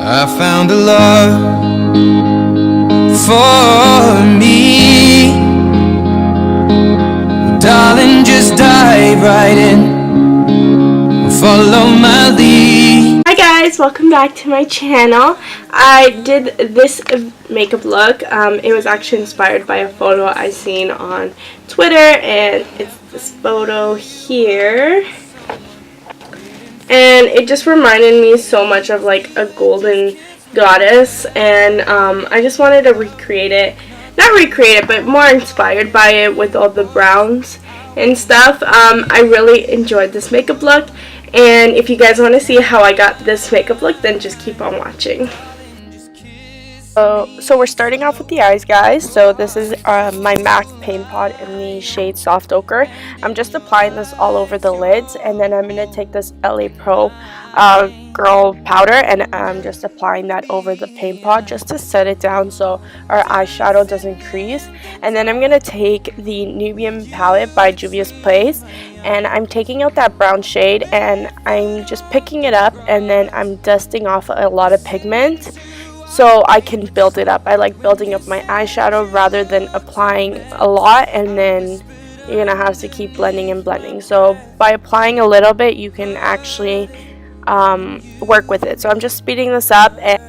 I found a love for me. Darling, just dive right in, follow my lead. Hi guys, welcome back to my channel. I did this makeup look. It was actually inspired by a photo I seen on Twitter, and it's this photo here. And it just reminded me so much of like a golden goddess, and I just wanted to recreate it. Not recreate it, but more inspired by it with all the browns and stuff. I really enjoyed this makeup look, and if you guys want to see how I got this makeup look, then just keep on watching. So we're starting off with the eyes, guys. So this is my MAC PaintPot in the shade Soft Ochre. I'm just applying this all over the lids, and then I'm going to take this LA Pro Girl powder, and I'm just applying that over the PaintPot just to set it down so our eyeshadow doesn't crease. And then I'm going to take the Nubian palette by Juvias Place, and I'm taking out that brown shade, and I'm just picking it up, and then I'm dusting off a lot of pigment so I can build it up. I like building up my eyeshadow rather than applying a lot and then you're gonna have to keep blending and blending. So by applying a little bit, you can actually work with it. So I'm just speeding this up, and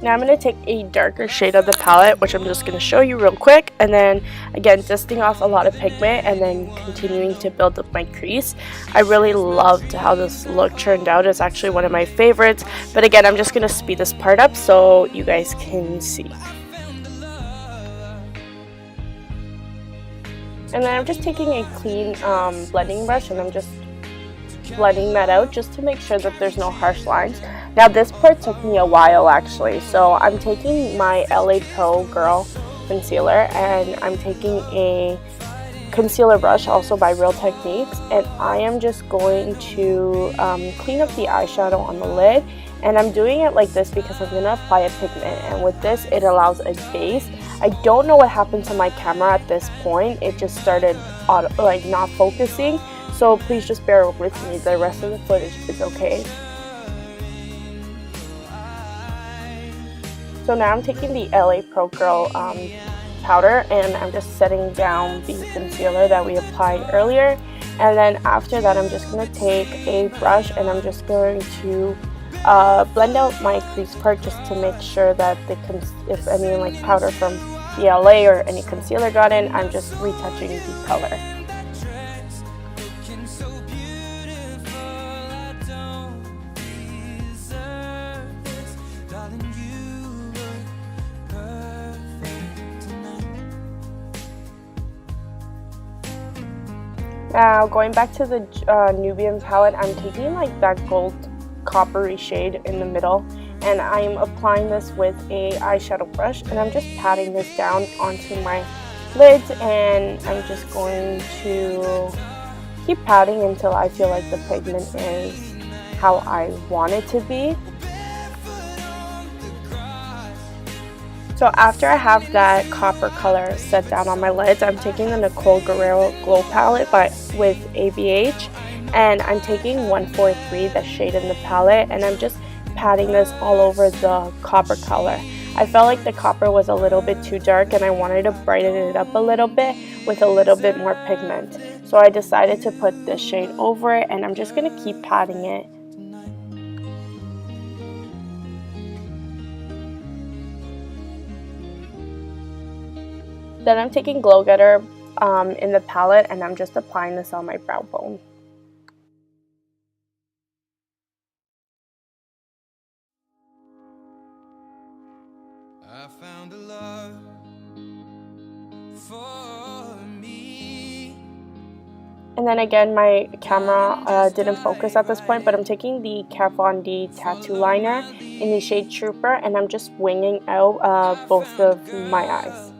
now I'm going to take a darker shade of the palette, which I'm just going to show you real quick, and then again dusting off a lot of pigment and then continuing to build up my crease. I really loved how this look turned out. It's actually one of my favorites, but again I'm just going to speed this part up so you guys can see. And then I'm just taking a clean blending brush, and I'm just blending that out just to make sure that there's no harsh lines. Now this part took me a while actually, so I'm taking my LA Pro Girl concealer, and I'm taking a concealer brush also by Real Techniques, and I am just going to clean up the eyeshadow on the lid. And I'm doing it like this because I'm going to apply a pigment, and with this it allows a base. I don't know what happened to my camera at this point. It just started not focusing, so please just bear with me. The rest of the footage is okay. So now I'm taking the LA Pro Girl powder, and I'm just setting down the concealer that we applied earlier. And then after that I'm just going to take a brush, and I'm just going to blend out my crease part just to make sure that if any like powder from the LA or any concealer got in, I'm just retouching the color. Now going back to the Nubian palette, I'm taking like that gold coppery shade in the middle, and I'm applying this with a eyeshadow brush, and I'm just patting this down onto my lids, and I'm just going to keep patting until I feel like the pigment is how I want it to be. So after I have that copper color set down on my lids, I'm taking the Nicole Guerreira Glow palette with ABH, and I'm taking 143, the shade in the palette, and I'm just patting this all over the copper color. I felt like the copper was a little bit too dark, and I wanted to brighten it up a little bit with a little bit more pigment. So I decided to put this shade over it, and I'm just going to keep patting it. Then I'm taking Glow Getter in the palette, and I'm just applying this on my brow bone. I found a love for me. And then again, my camera didn't focus at this point, but I'm taking the Kat Von D tattoo liner in the shade Tropper, and I'm just winging out both of my eyes.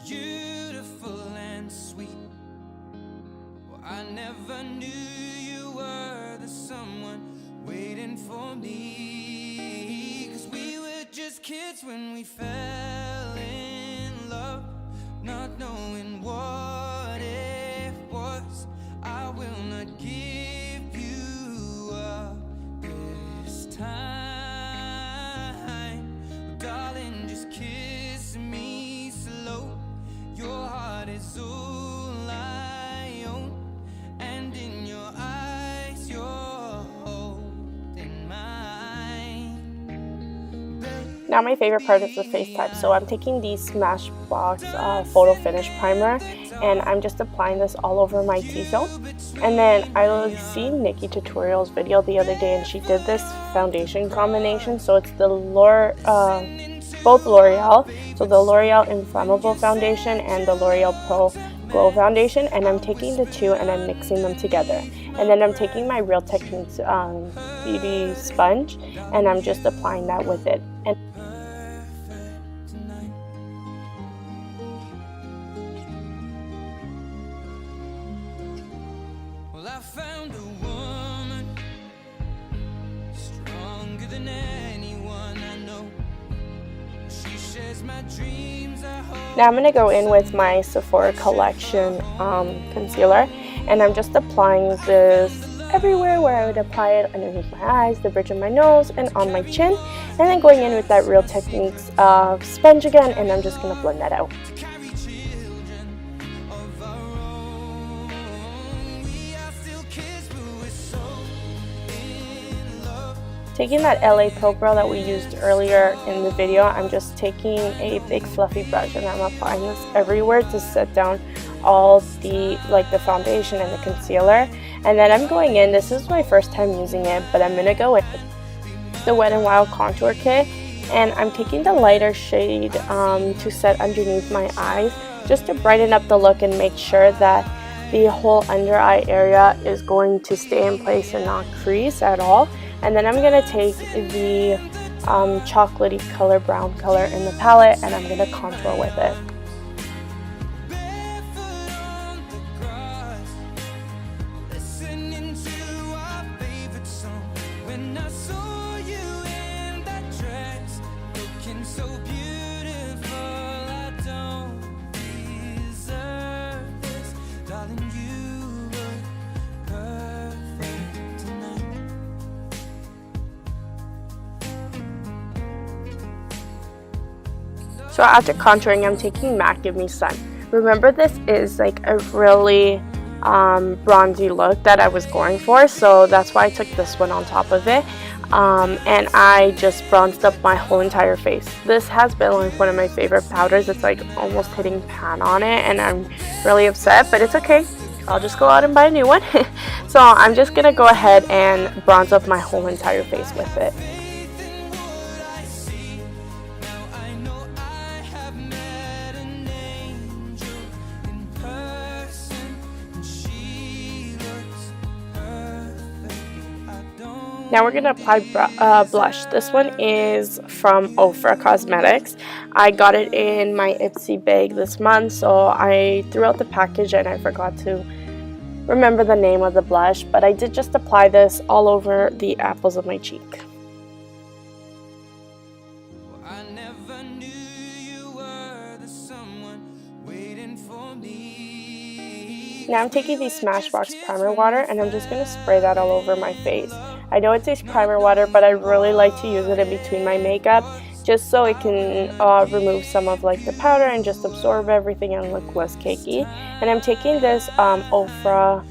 Beautiful and sweet. Well, I never knew you were the someone waiting for me. 'Cause we were just kids when we fell in love, not knowing what it was. is all I own, and in your eyes you're holding mine. Now my favorite part is the face type. So I'm taking the Smashbox Photo Finish Primer, and I'm just applying this all over my T-zone. And then I seen Nikki Tutorial's video the other day, and she did this foundation combination. So it's the both Loreal, so the L'Oreal Infallible Foundation and the L'Oreal Pro Glow Foundation, and I'm taking the two and I'm mixing them together. And then I'm taking my Real Techniques BB sponge, and I'm just applying that with it. And Well, I found a woman stronger than anyone I know. She shares my dreams. now I'm going to go in with my Sephora collection concealer, and I'm just applying this everywhere where I would apply it: underneath my eyes, the bridge of my nose, and on my chin. And then going in with that Real Techniques sponge again, and I'm just going to blend that out. Carry children of our own. We are still kids, but we're so in love. Taking that LA Pro Brow that we used earlier in the video, I'm just taking a big fluffy brush and I'm applying this everywhere to set down all the foundation and the concealer. And then I'm going in, this is my first time using it, but I'm going to go in with the Wet n Wild Contour Kit, and I'm taking the lighter shade to set underneath my eyes, just to brighten up the look and make sure that the whole under eye area is going to stay in place and not crease at all. And then I'm going to take the chocolatey color, brown color in the palette, and I'm going to contour with it. Barefoot on the grass, listening to our favorite song. When I saw you in that dress, looking so beautiful, I don't deserve this. Darling, you look perfect tonight. So after contouring, I'm taking MAC Give Me Sun. Remember, this is like a really bronzy look that I was going for, so that's why I took this one on top of it. And I just bronzed up my whole entire face. This has been like one of my favorite powders. It's like almost hitting pan on it, and I'm really upset, but it's okay. I'll just go out and buy a new one. So I'm just gonna go ahead and bronze up my whole entire face with it. Faith in what I see. Now I know I have met an angel in person, and she looks perfect. I don't Now we're going to apply blush. This one is from Ofra Cosmetics. I got it in my Ipsy bag this month, so I threw out the package and I forgot to remember the name of the blush, but I did just apply this all over the apples of my cheek. I never knew you were the someone waiting for me. Now I'm taking the Smashbox primer water and I'm just going to spray that all over my face. I know it says primer water, but I really like to use it in between my makeup, just so it can remove some of like the powder and just absorb everything and look less cakey. And I'm taking this Ofra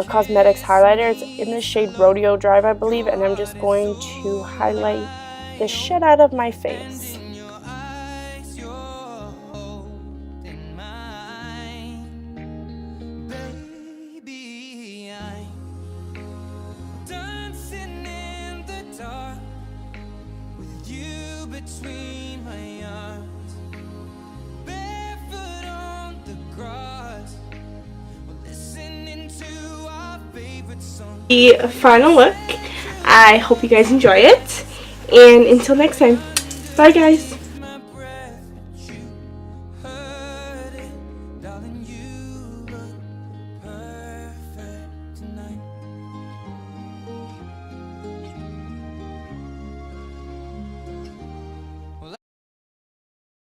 Cosmetics highlighter. It's in the shade Rodeo Drive, I believe, and I'm just going to highlight the shit out of my face. In your eyes, you're holding mine. Baby, I'm dancing in the dark with you between my arms. Barefoot on the grass, we're listening to our favorite song. The final look. I hope you guys enjoy it, and until next time, bye guys.